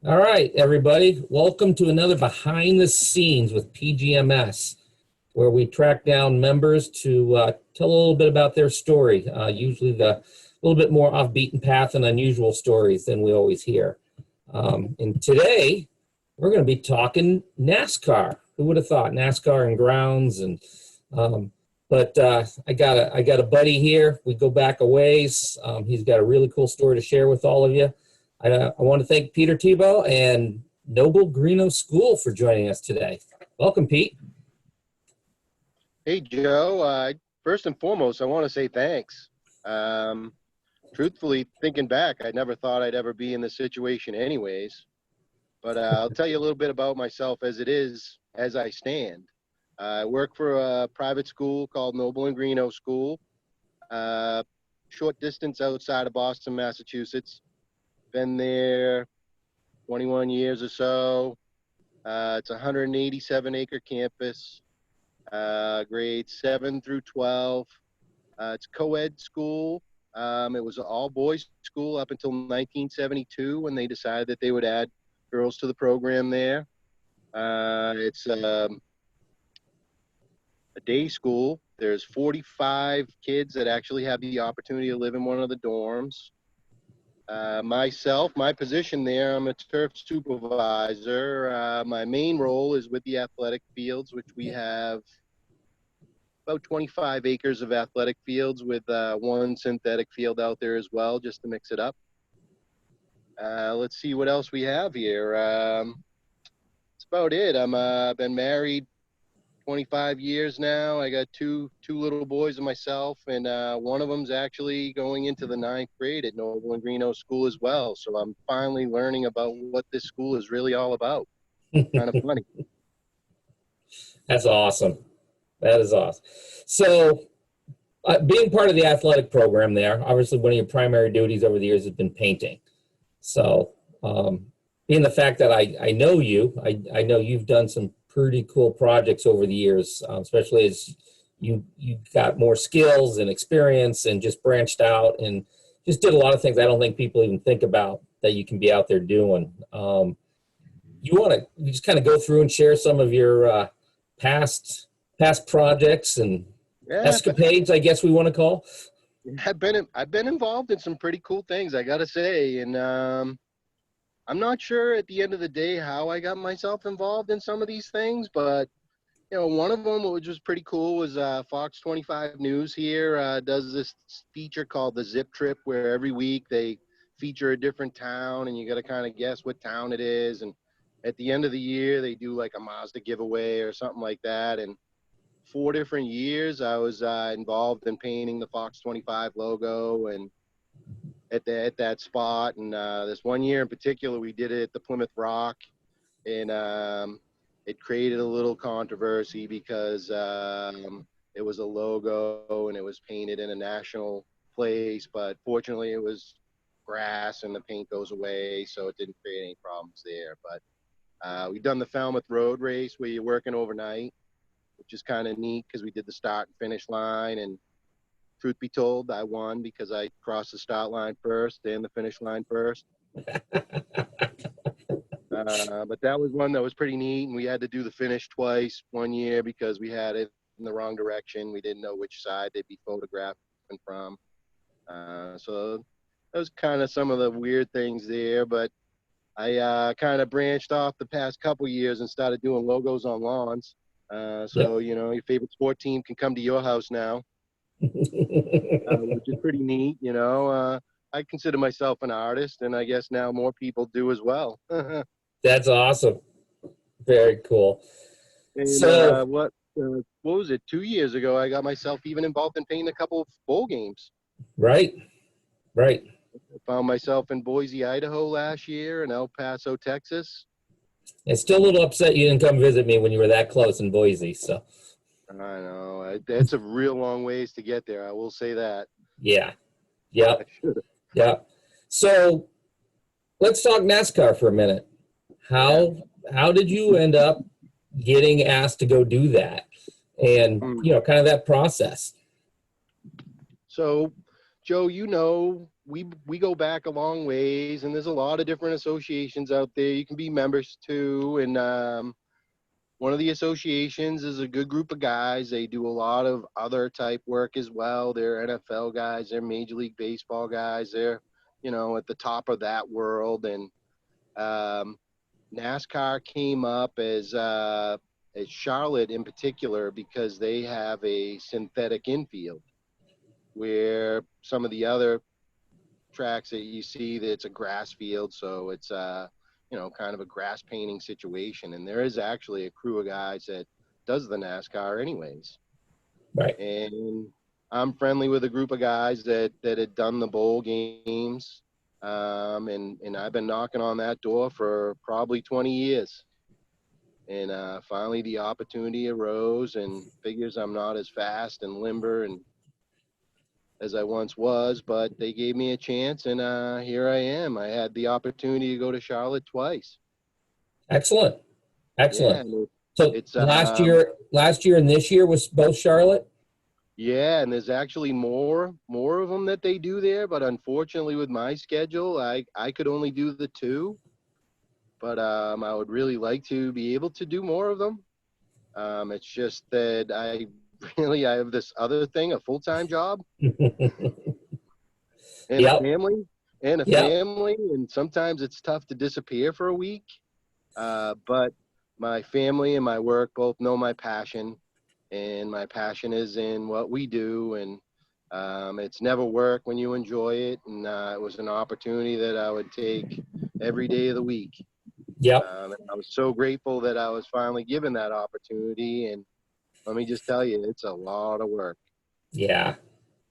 All right, everybody, welcome to another Behind the Scenes with PGMS, where we track down members to tell a little bit about their story, usually a little bit more off beaten path and unusual stories than we always hear. And today, we're going to be talking NASCAR. Who would have thought NASCAR and grounds? But I got a buddy here. We go back a ways. He's got a really cool story to share with all of you. I want to thank Peter Thibeault and Noble Greenough School for joining us today. Welcome, Pete. Hey, Joe. First and foremost, I want to say thanks. Truthfully, thinking back, I never thought I'd ever be in this situation anyways. But I'll tell you a little bit about myself as it is, as I stand. I work for a private school called Noble and Greenough School, short distance outside of Boston, Massachusetts. Been there 21 years or so. It's a 187-acre campus. Grades 7 through 12. It's co-ed school. It was an all-boys school up until 1972 when they decided that they would add girls to the program there. It's a day school. There's 45 kids that actually have the opportunity to live in one of the dorms. My position there, I'm a turf supervisor. My main role is with the athletic fields, which we have about 25 acres of athletic fields with one synthetic field out there as well, just to mix it up. Let's see what else we have here. That's about it. I've been married 25 years now. I got two little boys of myself, and one of them's actually going into the 9th grade at Noble and Greenough School as well. So I'm finally learning about what this school is really all about. Kind of funny. That's awesome. That is awesome. So, being part of the athletic program there, obviously one of your primary duties over the years has been painting. So, being the fact that I know you, I know you've done some pretty cool projects over the years, especially as you got more skills and experience and just branched out and just did a lot of things I don't think people even think about that you can be out there doing. You want to just kind of go through and share some of your past projects and escapades, I guess we want to call. I've been involved in some pretty cool things, I gotta say, and I'm not sure at the end of the day how I got myself involved in some of these things, but one of them which was pretty cool was Fox 25 News here does this feature called the Zip Trip, where every week they feature a different town, and you got to kind of guess what town it is. And at the end of the year, they do like a Mazda giveaway or something like that. And 4 different years, I was involved in painting the Fox 25 logo and at that spot. And this one year in particular, we did it at the Plymouth Rock, and it created a little controversy because it was a logo and it was painted in a national place, but fortunately it was grass and the paint goes away, so it didn't create any problems there. But we've done the Falmouth Road Race where you're working overnight, which is kind of neat because we did the start and finish line, and truth be told, I won because I crossed the start line first and the finish line first. But that was one that was pretty neat, and we had to do the finish twice one year because we had it in the wrong direction. We didn't know which side they'd be photographing from. So that was kind of some of the weird things there, but I kind of branched off the past couple years and started doing logos on lawns. So, your favorite sport team can come to your house now. Which is pretty neat. I consider myself an artist, and I guess now more people do as well. That's awesome. Very cool. And so what was it? 2 years ago, I got myself even involved in painting a couple of bowl games. Right. I found myself in Boise, Idaho last year, and El Paso, Texas. It's still a little upset you didn't come visit me when you were that close in Boise. So I know it's a real long ways to get there. I will say that. Yeah. So let's talk NASCAR for a minute. How did you end up getting asked to go do that, and kind of that process? So, Joe, we go back a long ways, and there's a lot of different associations out there you can be members to. And one of the associations is a good group of guys. They do a lot of other type work as well. They're NFL guys, they're Major League Baseball guys, they're, you know, at the top of that world. And um, NASCAR came up as Charlotte in particular because they have a synthetic infield where some of the other tracks that you see that it's a grass field, so it's you know, kind of a grass painting situation. And there is actually a crew of guys that does the NASCAR anyways. Right. And I'm friendly with a group of guys that had done the bowl games. And I've been knocking on that door for probably 20 years. And finally the opportunity arose, and figures I'm not as fast and limber and as I once was, but they gave me a chance, and here I am. I had the opportunity to go to Charlotte twice. Excellent. Yeah, Excellent. and So it's last year and this year was both Charlotte? yeah, and there's actually more of them that they do there, but unfortunately with my schedule, I could only do the two. But I would really like to be able to do more of them. It's just that I have this other thing, a full-time job and a Yep. family Yep. and sometimes it's tough to disappear for a week. But my family and my work both know my passion, and my passion is in what we do. And it's never work when you enjoy it. And it was an opportunity that I would take every day of the week. Yep. And I was so grateful that I was finally given that opportunity. And let me just tell you, it's a lot of work. Yeah.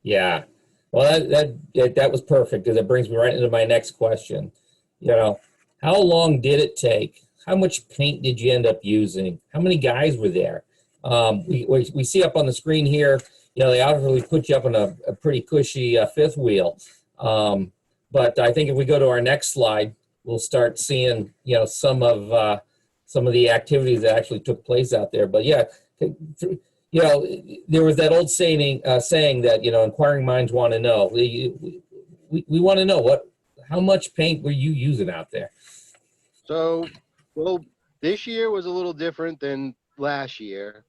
Yeah. Well, that was perfect because it brings me right into my next question. You know, how long did it take? How much paint did you end up using? How many guys were there? We see up on the screen here, you know, they obviously put you up on a pretty cushy fifth wheel. But I think if we go to our next slide, we'll start seeing, you know, some of the activities that actually took place out there. But yeah, you know, there was that old saying that, you know, inquiring minds want to know. We want to know how much paint were you using out there? So, well, this year was a little different than last year.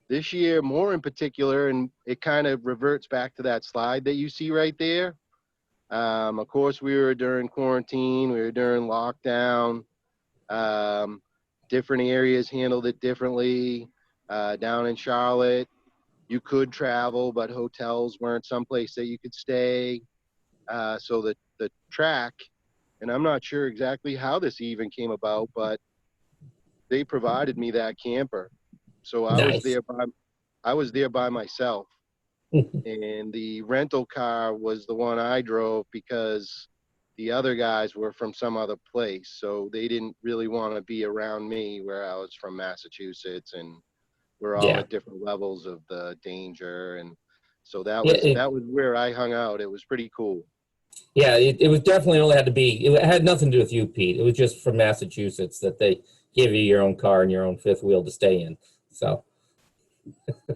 This year, more in particular, and it kind of reverts back to that slide that you see right there. Of course, we were during quarantine, we were during lockdown. Um, Different areas handled it differently. Down in Charlotte, you could travel, but hotels weren't someplace that you could stay. So the track, and I'm not sure exactly how this even came about, but they provided me that camper. So Nice. I was there by myself, and the rental car was the one I drove because the other guys were from some other place, so they didn't really want to be around me where I was from Massachusetts, and we're all Yeah. at different levels of the danger. And so Yeah. that was where I hung out. It was pretty cool. Yeah, it was definitely only had to be, it had nothing to do with you, Pete. It was just from Massachusetts that they give you your own car and your own fifth wheel to stay in. So,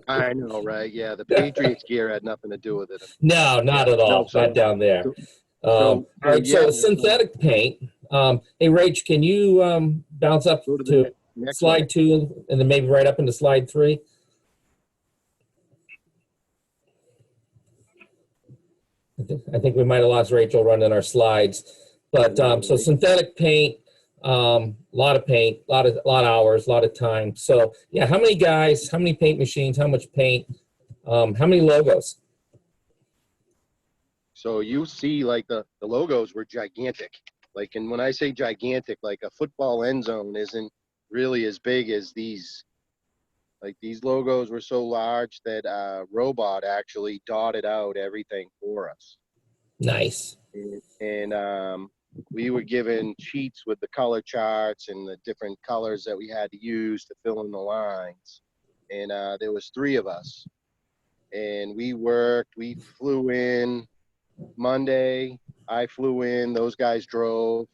I know, right? Yeah, the Patriots gear had nothing to do with it. no, Yeah, not at no. all. Not down there. So, so, All so right, yeah. so So synthetic paint. Hey, Rach, can you bounce up go to the to next one. slide 2 and then maybe right up into slide 3? I think we might have lost Rachel running our slides. But so synthetic paint, a lot of paint, a lot of hours, a lot of time. So yeah, how many guys, how many paint machines, how much paint, how many logos? So you see, like the logos were gigantic. Like, and when I say gigantic, like a football end zone isn't really as big as these. Like these logos were so large that robot actually dotted out everything for us. Nice. And we were given sheets with the color charts and the different colors that we had to use to fill in the lines. And there was 3 of us, and we flew in Monday. I flew in, those guys drove.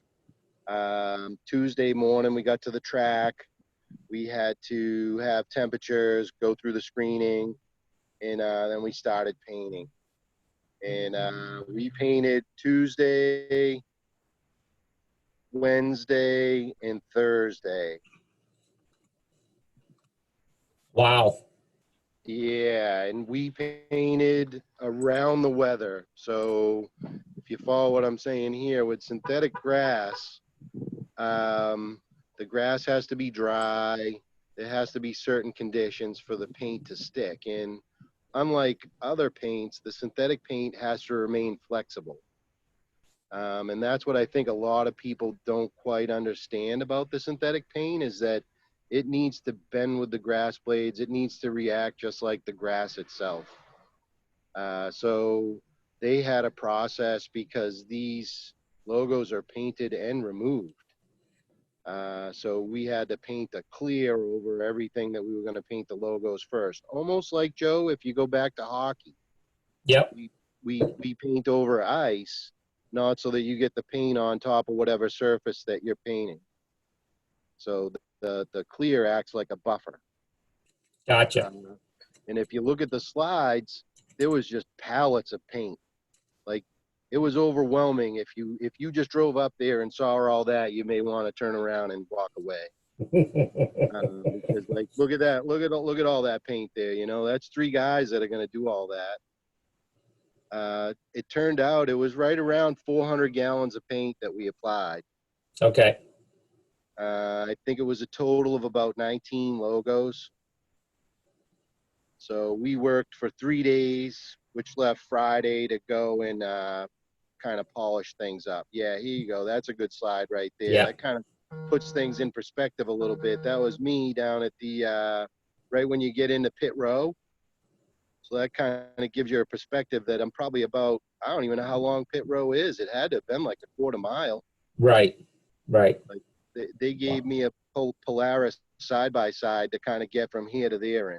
Tuesday morning, we got to the track. We had to have temperatures, go through the screening, and then we started painting. And we painted Tuesday, Wednesday, and Thursday. Wow. Yeah, and we painted around the weather. So if you follow what I'm saying here, with synthetic grass, the grass has to be dry. There has to be certain conditions for the paint to stick. And unlike other paints, the synthetic paint has to remain flexible. And that's what I think a lot of people don't quite understand about the synthetic paint, is that it needs to bend with the grass blades. It needs to react just like the grass itself. So they had a process, because these logos are painted and removed. So we had to paint a clear over everything that we were going to paint the logos first. Almost like, Joe, if you go back to hockey, Yep. we paint over ice, not so that you get the paint on top of whatever surface that you're painting. So the clear acts like a buffer. Gotcha. And if you look at the slides, there was just pallets of paint. Like, it was overwhelming. If you just drove up there and saw all that, you may want to turn around and walk away. Because, like, look at that, look at all that paint there. You know, that's 3 guys that are going to do all that. It turned out it was right around 400 gallons of paint that we applied. Okay. I think it was a total of about 19 logos. So we worked for 3 days, which left Friday to go and kind of polish things up. Yeah, here you go. That's a good slide right there. Yeah. That kind of puts things in perspective a little bit. That was me down at the right when you get into pit row. So that kind of gives you a perspective that I'm probably about, I don't even know how long pit row is. It had to have been like a quarter mile. Right. Right. Like, they gave me a Polaris side by side to kind of get from here to there,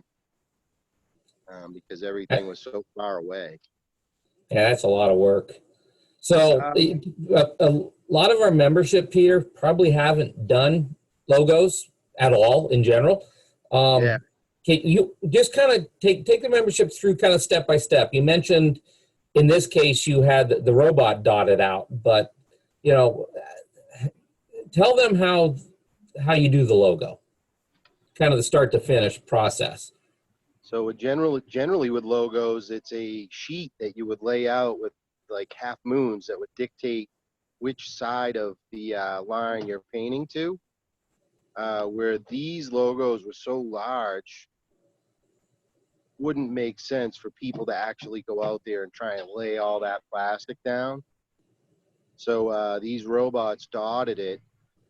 because everything was so far away. Yeah, that's a lot of work. So a lot of our membership, Peter, probably haven't done logos at all in general. Yeah. Can you just kind of take the membership through kind of step by step? You mentioned in this case you had the robot dotted out, but you know, tell them how you do the logo, kind of the start to finish process. So generally with logos, it's a sheet that you would lay out with like half moons that would dictate which side of the line you're painting to. Where these logos were so large, wouldn't make sense for people to actually go out there and try and lay all that plastic down. So these robots dotted it,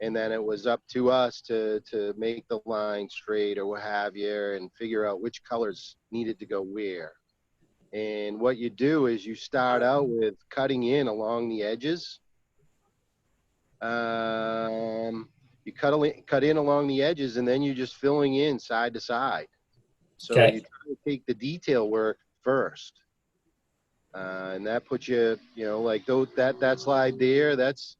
and then it was up to us to make the line straight or what have you, and figure out which colors needed to go where. And what you do is you start out with cutting in along the edges. You cut in along the edges, and then you're just filling in side to side. So Okay. you try to take the detail work first. And that puts you, you know, like that slide there, that's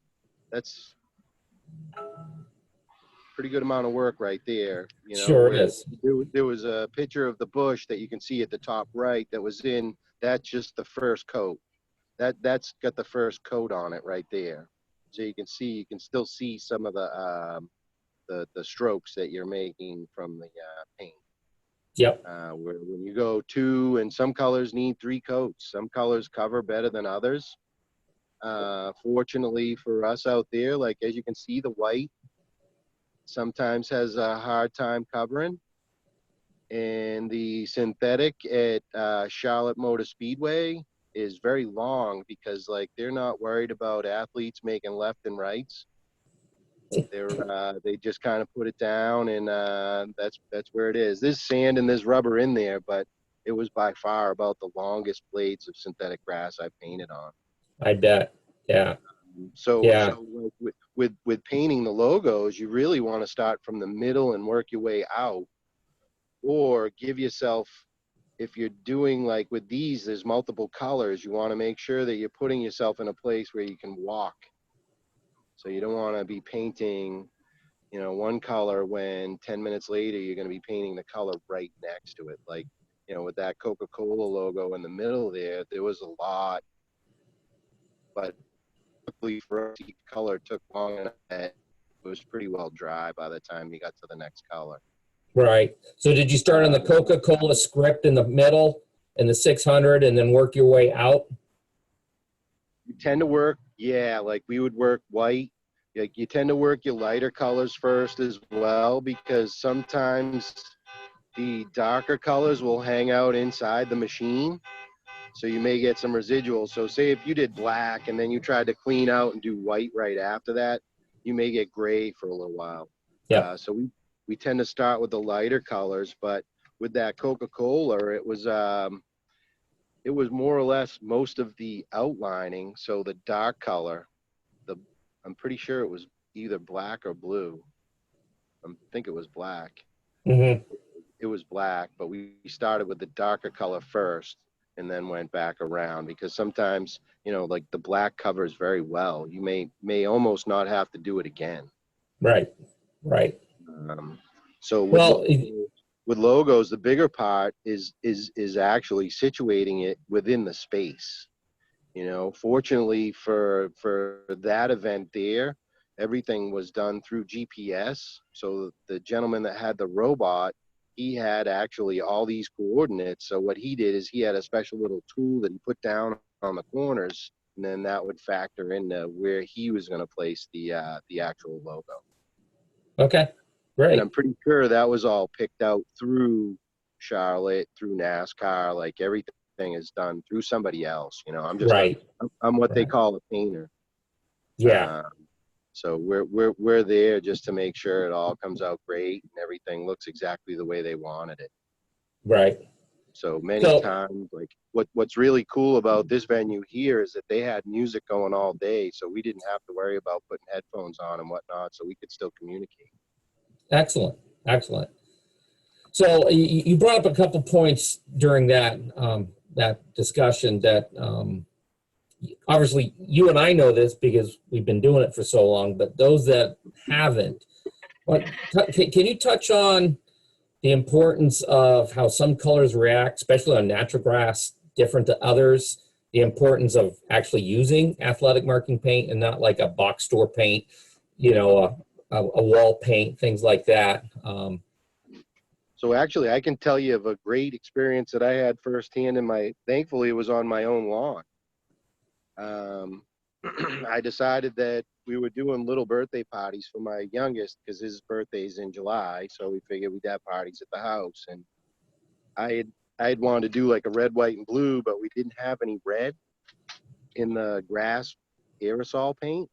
pretty good amount of work right there. You know, Sure where is. there was a picture of the bush that you can see at the top right that was in, that's just the first coat. That's got the first coat on it right there. So you can still see some of the strokes that you're making from the paint. Yep. Where when you go 2, and some colors need 3 coats, some colors cover better than others. Fortunately for us out there, like as you can see, the white sometimes has a hard time covering, and the synthetic at Charlotte Motor Speedway is very long, because like they're not worried about athletes making left and rights. They just kind of put it down, and that's where it is. There's sand and there's rubber in there, but it was by far about the longest blades of synthetic grass I painted on. I bet. Yeah. So Yeah. with painting the logos, you really want to start from the middle and work your way out, or give yourself, if you're doing like with these, there's multiple colors. You want to make sure that you're putting yourself in a place where you can walk. So you don't want to be painting, you know, one color when 10 minutes later you're going to be painting the color right next to it. Like, you know, with that Coca-Cola logo in the middle there, there was a lot, but luckily for us, each color took long enough that it was pretty well dry by the time you got to the next color. Right. So did you start on the Coca-Cola script in the middle and the 600 and then work your way out? You tend to work, yeah, like we would work white. Like you tend to work your lighter colors first as well, because sometimes the darker colors will hang out inside the machine. So you may get some residuals. So say if you did black and then you tried to clean out and do white right after that, you may get gray for a little while. Yeah. So we tend to start with the lighter colors, but with that Coca-Cola, it was more or less most of the outlining. So the dark color, I'm pretty sure it was either black or blue. I think it was black. Mm-hmm. It was black, but we started with the darker color first and then went back around, because sometimes, you know, like the black covers very well. You may almost not have to do it again. Right. Right. So Well, with logos, the bigger part is actually situating it within the space. You know, fortunately for that event there, everything was done through GPS. So the gentleman that had the robot, he had actually all these coordinates. So what he did is he had a special little tool that he put down on the corners, and then that would factor into where he was going to place the actual logo. okay. Great. And I'm pretty sure that was all picked out through Charlotte, through NASCAR. Like everything is done through somebody else. You know, I'm just right. I'm what they call a painter. Yeah. So we're there just to make sure it all comes out great and everything looks exactly the way they wanted it. Right. So many times, like what's really cool about this venue here is that they had music going all day, so we didn't have to worry about putting headphones on and whatnot, so we could still communicate. Excellent. Excellent. So you brought up a couple points during that that discussion that obviously you and I know this because we've been doing it for so long, but those that haven't, can you touch on the importance of how some colors react, especially on natural grass, different to others, the importance of actually using athletic marking paint and not like a box store paint, you know, a wall paint, things like that. So actually, I can tell you of a great experience that I had firsthand thankfully it was on my own lawn. I decided that we were doing little birthday parties for my youngest because his birthday's in July. So we figured we'd have parties at the house. And I had wanted to do like a red, white, and blue, but we didn't have any red in the grass aerosol paint.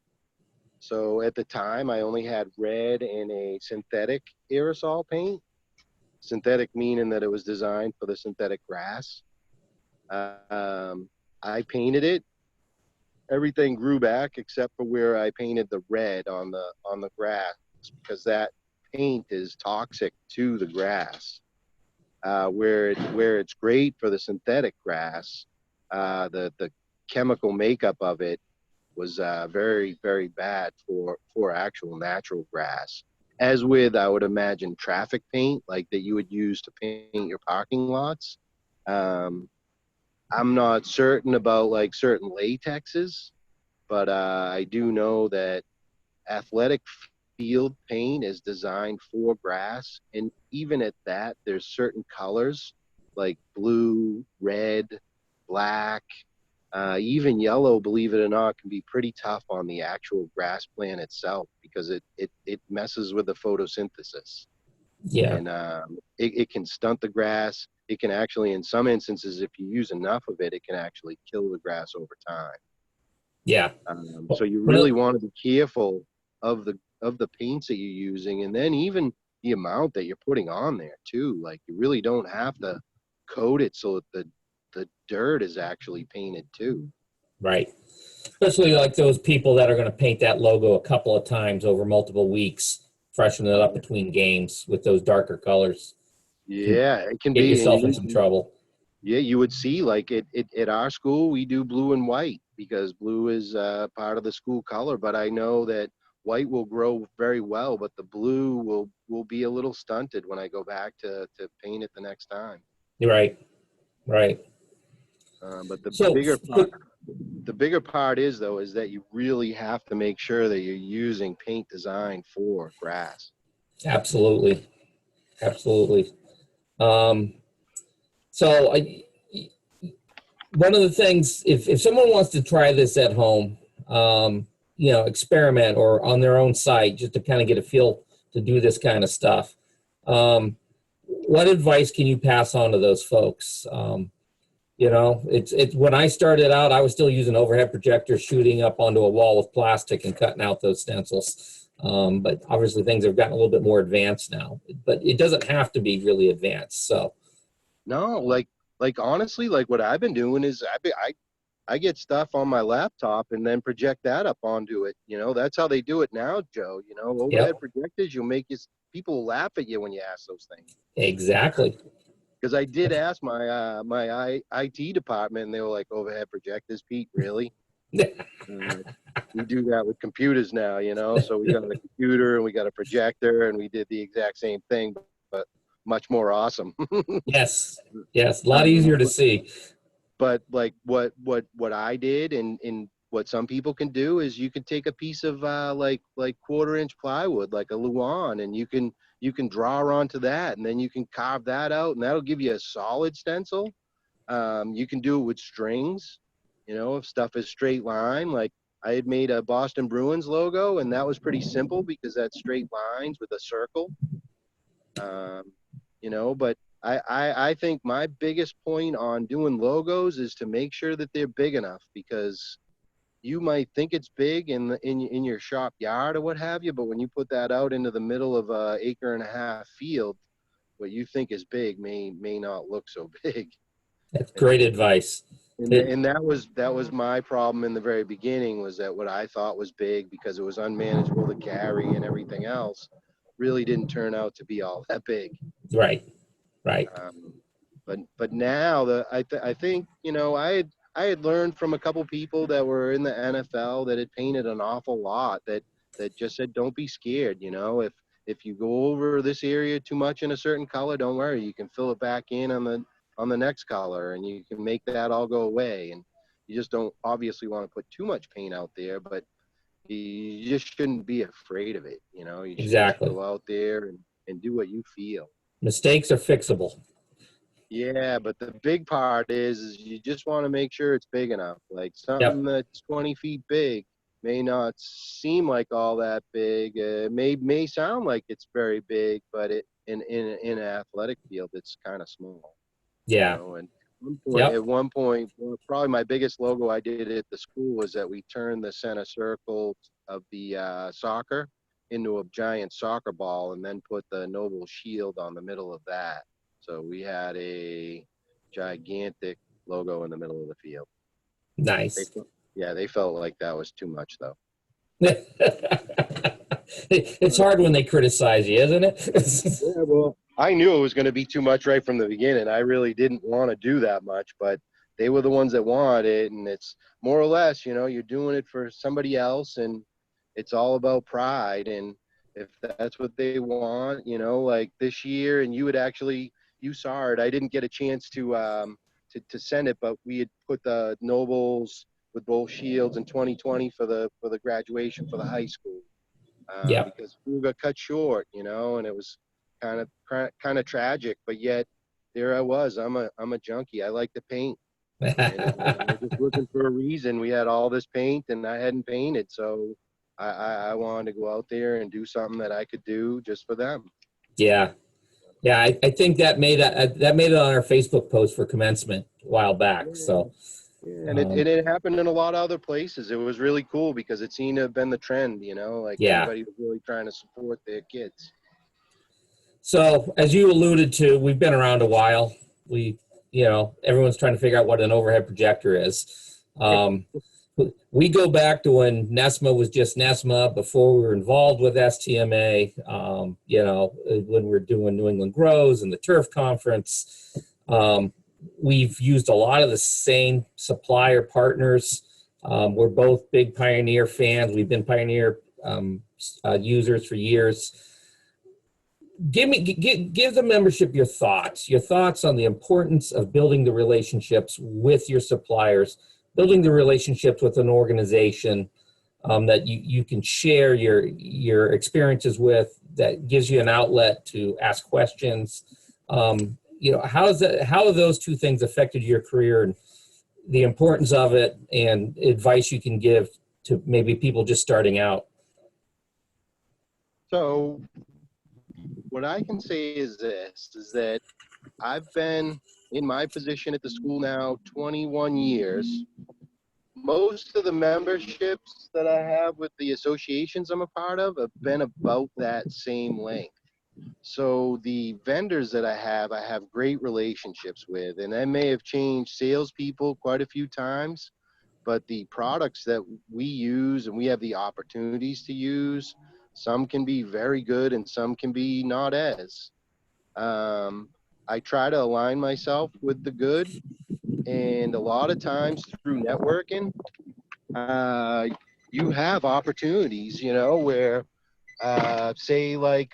So at the time, I only had red in a synthetic aerosol paint. Synthetic meaning that it was designed for the synthetic grass. I painted it. Everything grew back except for where I painted the red on the grass, because that paint is toxic to the grass. Where it's great for the synthetic grass, the chemical makeup of it was very, very bad for actual natural grass. As with, I would imagine, traffic paint, like that you would use to paint your parking lots. I'm not certain about like certain latexes, but I do know that athletic field paint is designed for grass. And even at that, there's certain colors like blue, red, black, even yellow, believe it or not, can be pretty tough on the actual grass plant itself because it messes with the photosynthesis. Yeah. And it can stunt the grass. It can actually, in some instances, if you use enough of it, it can actually kill the grass over time. Yeah. So you really want to be careful of the paints that you're using, and then even the amount that you're putting on there too. Like you really don't have to coat it so that the dirt is actually painted too. Right. Especially like those people that are going to paint that logo a couple of times over multiple weeks, freshen it up between games with those darker colors. Yeah, it can Get be. yourself in some trouble. Yeah, you would see like it at our school, we do blue and white because blue is part of the school color. But I know that white will grow very well, but the blue will be a little stunted when I go back to paint it the next time. Right. Right. But the So, bigger part is though is that you really have to make sure that you're using paint design for grass. absolutely. Absolutely. Um, so one of the things, if someone wants to try this at home, experiment or on their own site, just to kind of get a feel to do this kind of stuff, what advice can you pass on to those folks? It's when I started out, I was still using overhead projectors, shooting up onto a wall with plastic and cutting out those stencils. But obviously things have gotten a little bit more advanced now, but it doesn't have to be really advanced. So, No, like honestly, like what I've been doing is I get stuff on my laptop and then project that up onto it. That's how they do it now, Joe. yep, Overhead projectors, you'll make people laugh at you when you ask those things. exactly. Because I did ask my IT department, and they were like, "Overhead projectors, Pete, really?" We do that with computers now, So we got a computer and we got a projector, and we did the exact same thing, but much more awesome. Yes, yes, a lot easier to see. But like what I did, and what some people can do is you can take a piece of like quarter-inch plywood, like a Luan, and you can draw onto that, and then you can carve that out, and that'll give you a solid stencil. You can do it with strings, if stuff is straight line. Like I had made a Boston Bruins logo, and that was pretty simple because that's straight lines with a circle. Um, but I think my biggest point on doing logos is to make sure that they're big enough, because you might think it's big in your shop yard or what have you, but when you put that out into the middle of a acre-and-a-half field, what you think is big may not look so big. That's great advice. And that was my problem in the very beginning, was that what I thought was big, because it was unmanageable to carry and everything else, really didn't turn out to be all that big. Right, right. But now I think I had learned from a couple people that were in the NFL that had painted an awful lot, that just said, don't be scared. If you go over this area too much in a certain color, don't worry, you can fill it back in on the next color, and you can make that all go away. And you just don't obviously want to put too much paint out there, but you just shouldn't be afraid of it. You should just Exactly. go out there and do what you feel. Mistakes are fixable. Yeah, but the big part is you just want to make sure it's big enough. Like something Yep. that's 20 feet big may not seem like all that big. May sound like it's very big, but in an athletic field, it's kind of small. Yeah. And Yep. at one point, well, probably my biggest logo I did at the school was that we turned the center circle of the soccer into a giant soccer ball, and then put the Noble shield on the middle of that. So we had a gigantic logo in the middle of the field. They, Nice. yeah, they felt like that was too much, though. It's hard when they criticize you, isn't it? Yeah, well, I knew it was going to be too much right from the beginning. I really didn't want to do that much, but they were the ones that wanted it, and it's more or less, you're doing it for somebody else, and it's all about pride. And if that's what they want, like this year, and you saw it. I didn't get a chance to send it, but we had put the Nobles with both shields in 2020 for the graduation for the high school, Yep. because we got cut short, and it was kind of tragic. But yet there I was. I'm a junkie. I like to paint, and I was just looking for a reason. We had all this paint, and I hadn't painted, so I wanted to go out there and do something that I could do just for them. Yeah. Yeah. I think that made it on our Facebook post for commencement a while back. So, Yeah, and it happened in a lot of other places. It was really cool because it seemed to have been the trend, like yeah. everybody was really trying to support their kids. So as you alluded to, we've been around a while. Everyone's trying to figure out what an overhead projector is. We go back to when NESMA was just NESMA, before we were involved with STMA, when we were doing New England Grows and the Turf Conference. We've used a lot of the same supplier partners. We're both big Pioneer fans. We've been Pioneer users for years. give the membership your thoughts on the importance of building the relationships with your suppliers, building the relationships with an organization that you can share your experiences with, that gives you an outlet to ask questions. How have those two things affected your career, and the importance of it, and advice you can give to maybe people just starting out? So what I can say is this, is that I've been in my position at the school now 21 years. Most of the memberships that I have with the associations I'm a part of have been about that same length. So the vendors that I have great relationships with, and I may have changed salespeople quite a few times, but the products that we use and we have the opportunities to use, some can be very good and some can be not as. Um, I try to align myself with the good, and a lot of times through networking, uh, you have opportunities, where, say, like,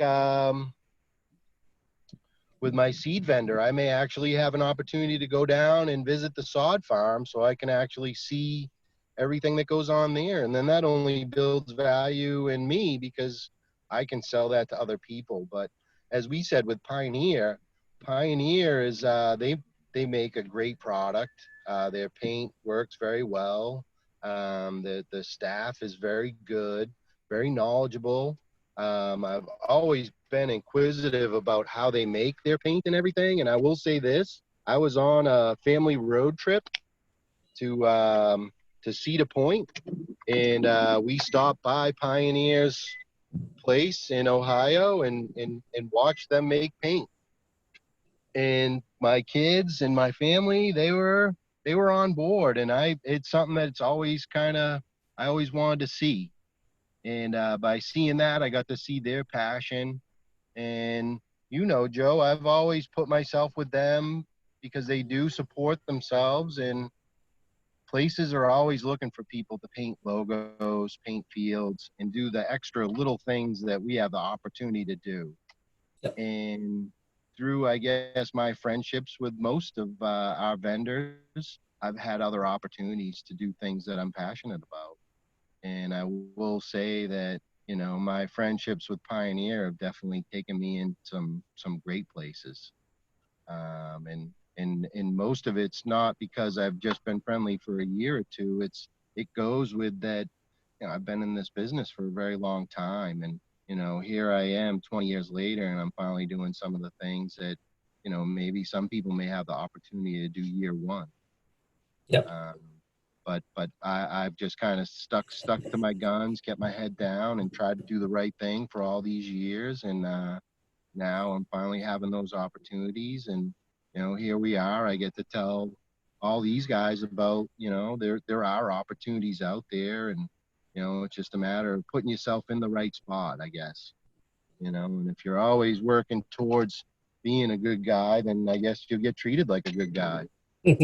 with my seed vendor, I may actually have an opportunity to go down and visit the sod farm so I can actually see everything that goes on there. And then that only builds value in me because I can sell that to other people. But as we said with Pioneer, Pioneer is, they make a great product. Their paint works very well. The staff is very good, very knowledgeable. I've always been inquisitive about how they make their paint and everything. And I will say this, I was on a family road trip to Cedar Point, and we stopped by Pioneer's place in Ohio and watched them make paint. And my kids and my family, they were on board. And it's something that's always I always wanted to see. And by seeing that, I got to see their passion. And, Joe, I've always put myself with them because they do support themselves, and places are always looking for people to paint logos, paint fields, and do the extra little things that we have the opportunity to do. Yep. And through, I guess, my friendships with most of our vendors, I've had other opportunities to do things that I'm passionate about. And I will say that, my friendships with Pioneer have definitely taken me in some great places. And most of it's not because I've just been friendly for a year or two. It goes with that, I've been in this business for a very long time. And, here I am 20 years later, and I'm finally doing some of the things that, maybe some people may have the opportunity to do year one. Yep. But I've just kind of stuck to my guns, kept my head down, and tried to do the right thing for all these years. And now I'm finally having those opportunities. And, here we are. I get to tell all these guys about, there are opportunities out there. And, it's just a matter of putting yourself in the right spot, I guess. And if you're always working towards being a good guy, then I guess you'll get treated like a good guy. I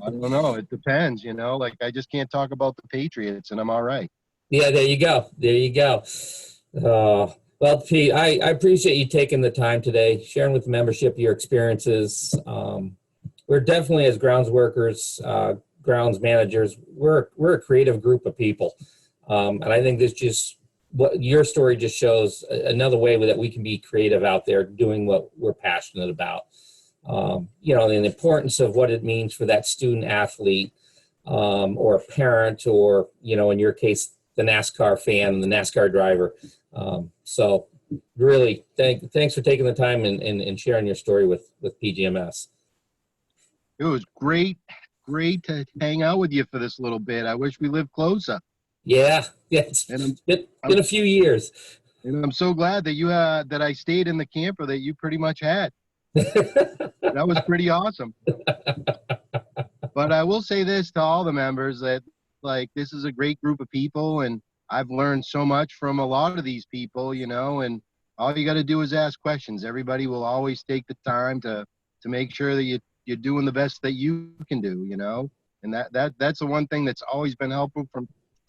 don't know. It depends, like I just can't talk about the Patriots and I'm all right. Yeah, there you go. There you go. Well, Pete, I appreciate you taking the time today, sharing with the membership your experiences. We're definitely, as grounds workers, grounds managers, we're a creative group of people. And I think what your story just shows another way that we can be creative out there doing what we're passionate about. And the importance of what it means for that student athlete, or a parent, or, in your case, the NASCAR fan, the NASCAR driver. So really, thanks for taking the time and sharing your story with PGMS. It was great to hang out with you for this little bit. I wish we lived closer. Yeah, it's been a few years. And I'm so glad that that I stayed in the camper that you pretty much had. That was pretty awesome. But I will say this to all the members, that this is a great group of people, and I've learned so much from a lot of these people, and all you got to do is ask questions. Everybody will always take the time to make sure that you're doing the best that you can do, and that's the one thing that's always been helpful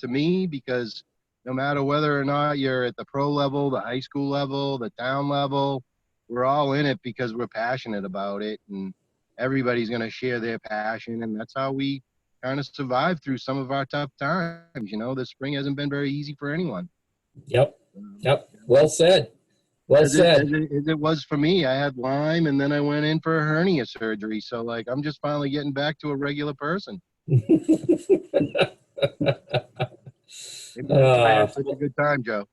to me, because no matter whether or not you're at the pro level, the high school level, the town level, we're all in it because we're passionate about it, and everybody's going to share their passion. And that's how we kind of survive through some of our tough times. You know, the spring hasn't been very easy for anyone. Yep. Yep. Well said. Well As said. it was for me. I had Lyme, and then I went in for a hernia surgery. So, like, I'm just finally getting back to a regular person. I had such a good time, Joe.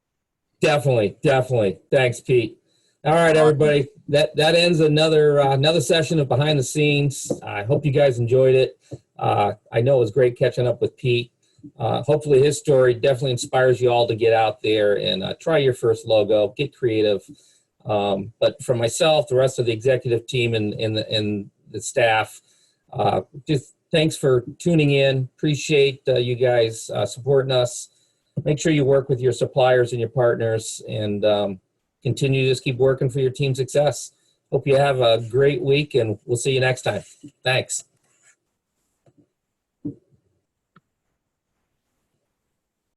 Definitely. Definitely. Thanks, Pete. All right, everybody. That ends another session of Behind the Scenes. I hope you guys enjoyed it. I know it was great catching up with Pete. Hopefully his story definitely inspires you all to get out there and try your first logo, get creative. But for myself, the rest of the executive team and the staff, just thanks for tuning in. Appreciate you guys supporting us. Make sure you work with your suppliers and your partners, and continue to just keep working for your team success. Hope you have a great week, and we'll see you next time. Thanks.